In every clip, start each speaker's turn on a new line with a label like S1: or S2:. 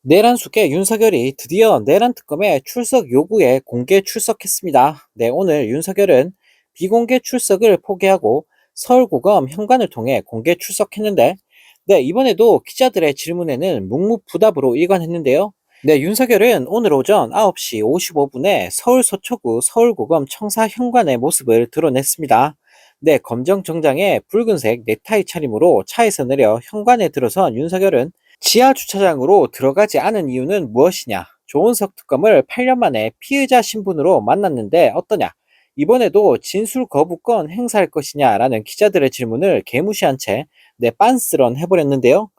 S1: 내란 속에 윤석열이 드디어 내란 특검의 출석 요구에 공개 출석했습니다. 네, 오늘 윤석열은 비공개 출석을 포기하고 서울고검 현관을 통해 공개 출석했는데, 네, 이번에도 기자들의 질문에는 묵묵부답으로 일관했는데요. 네, 윤석열은 오늘 오전 9시 55분에 서울 서초구 서울고검 청사 현관의 모습을 드러냈습니다. 네, 검정 정장에 붉은색 넥타이 차림으로 차에서 내려 현관에 들어선 윤석열은 지하 주차장으로 들어가지 않은 이유는 무엇이냐? 조은석 특검을 8년 만에 피의자 신분으로 만났는데 어떠냐? 이번에도 진술 거부권 행사할 것이냐라는 기자들의 질문을 개무시한 채 빤스런 해버렸는데요.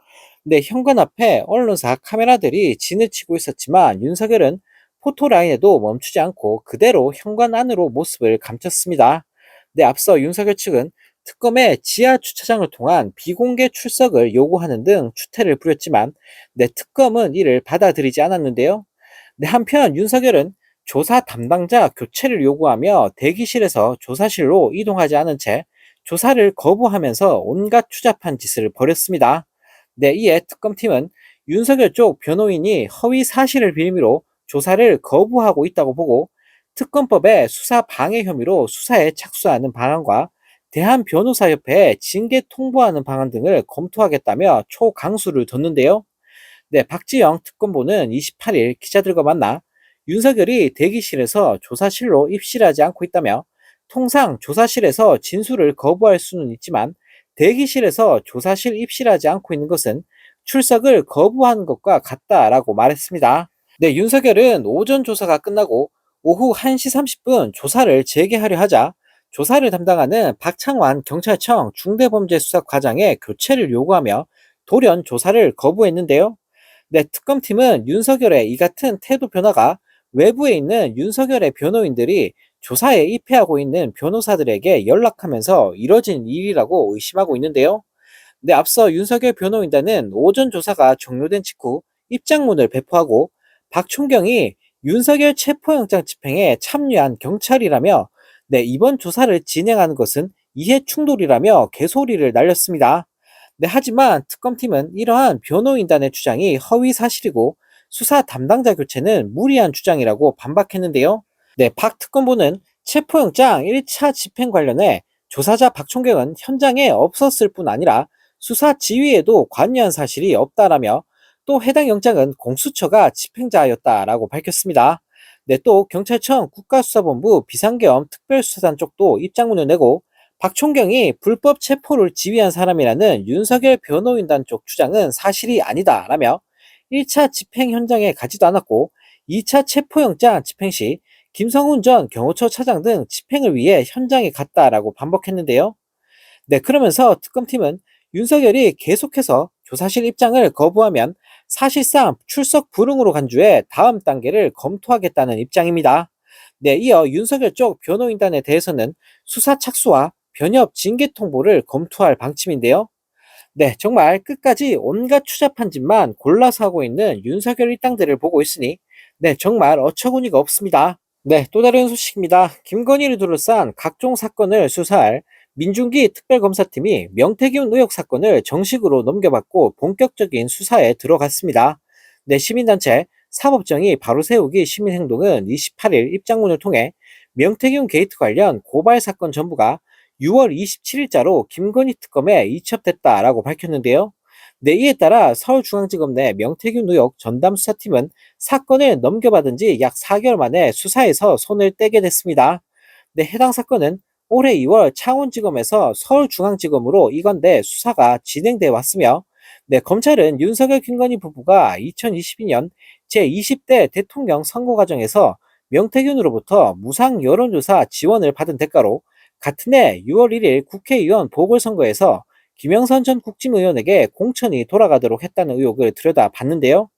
S1: 네, 현관 앞에 언론사 카메라들이 진을 치고 있었지만 윤석열은 포토라인에도 멈추지 않고 그대로 현관 안으로 모습을 감췄습니다. 네, 앞서 윤석열 측은 특검의 지하 주차장을 통한 비공개 출석을 요구하는 등 추태를 부렸지만 특검은 이를 받아들이지 않았는데요. 한편 윤석열은 조사 담당자 교체를 요구하며 대기실에서 조사실로 이동하지 않은 채 조사를 거부하면서 온갖 추잡한 짓을 벌였습니다. 네, 이에 특검팀은 윤석열 쪽 변호인이 허위 사실을 빌미로 조사를 거부하고 있다고 보고 특검법의 수사 방해 혐의로 수사에 착수하는 방안과 대한변호사협회에 징계 통보하는 방안 등을 검토하겠다며 초강수를 뒀는데요. 네, 박지영 특검보는 28일 기자들과 만나 윤석열이 대기실에서 조사실로 입실하지 않고 있다며 통상 조사실에서 진술을 거부할 수는 있지만 대기실에서 조사실 입실하지 않고 있는 것은 출석을 거부하는 것과 같다라고 말했습니다. 네, 윤석열은 오전 조사가 끝나고 오후 1시 30분 조사를 재개하려 하자 조사를 담당하는 박창완 경찰청 중대범죄수사과장의 교체를 요구하며 돌연 조사를 거부했는데요. 네, 특검팀은 윤석열의 이 같은 태도 변화가 외부에 있는 윤석열의 변호인들이 조사에 입회하고 있는 변호사들에게 연락하면서 이뤄진 일이라고 의심하고 있는데요. 네, 앞서 윤석열 변호인단은 오전 조사가 종료된 직후 입장문을 배포하고 박총경이 윤석열 체포영장 집행에 참여한 경찰이라며 이번 조사를 진행하는 것은 이해 충돌이라며 개소리를 날렸습니다. 네, 하지만 특검팀은 이러한 변호인단의 주장이 허위 사실이고 수사 담당자 교체는 무리한 주장이라고 반박했는데요. 네, 박 특검보는 체포영장 1차 집행 관련해 조사자 박총경은 현장에 없었을 뿐 아니라 수사 지휘에도 관여한 사실이 없다라며 또 해당 영장은 공수처가 집행자였다라고 밝혔습니다. 네, 또 경찰청 국가수사본부 비상계엄 특별수사단 쪽도 입장문을 내고 박총경이 불법 체포를 지휘한 사람이라는 윤석열 변호인단 쪽 주장은 사실이 아니다라며 1차 집행 현장에 가지도 않았고 2차 체포영장 집행 시 김성훈 전 경호처 차장 등 집행을 위해 현장에 갔다라고 반복했는데요. 네, 그러면서 특검팀은 윤석열이 계속해서 조사실 입장을 거부하면 사실상 출석 불응으로 간주해 다음 단계를 검토하겠다는 입장입니다. 네, 이어 윤석열 쪽 변호인단에 대해서는 수사 착수와 변협 징계 통보를 검토할 방침인데요. 네, 정말 끝까지 온갖 추잡한 짓만 골라서 하고 있는 윤석열 일당들을 보고 있으니 정말 어처구니가 없습니다. 네, 또 다른 소식입니다. 김건희를 둘러싼 각종 사건을 수사할 민중기 특별검사팀이 명태균 의혹 사건을 정식으로 넘겨받고 본격적인 수사에 들어갔습니다. 네, 시민단체 사법정의 바로 세우기 시민행동은 28일 입장문을 통해 명태균 게이트 관련 고발 사건 전부가 6월 27일자로 김건희 특검에 이첩됐다라고 밝혔는데요. 네, 이에 따라 서울중앙지검 내 명태균 의혹 전담 수사팀은 사건을 넘겨받은 지 약 4개월 만에 수사에서 손을 떼게 됐습니다. 네, 해당 사건은 올해 2월 창원지검에서 서울중앙지검으로 이관돼 수사가 진행돼 왔으며 검찰은 윤석열 김건희 부부가 2022년 제20대 대통령 선거 과정에서 명태균으로부터 무상 여론조사 지원을 받은 대가로 같은 해 6월 1일 국회의원 보궐선거에서 김영선 전 국짐의원에게 공천이 돌아가도록 했다는 의혹을 들여다봤는데요.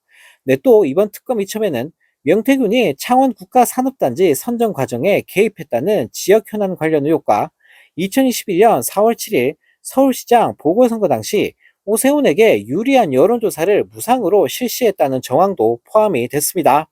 S1: 네, 또 이번 특검 이첨에는 명태균이 창원 국가산업단지 선정 과정에 개입했다는 지역 현안 관련 의혹과 2021년 4월 7일 서울시장 보궐선거 당시 오세훈에게 유리한 여론조사를 무상으로 실시했다는 정황도 포함이 됐습니다.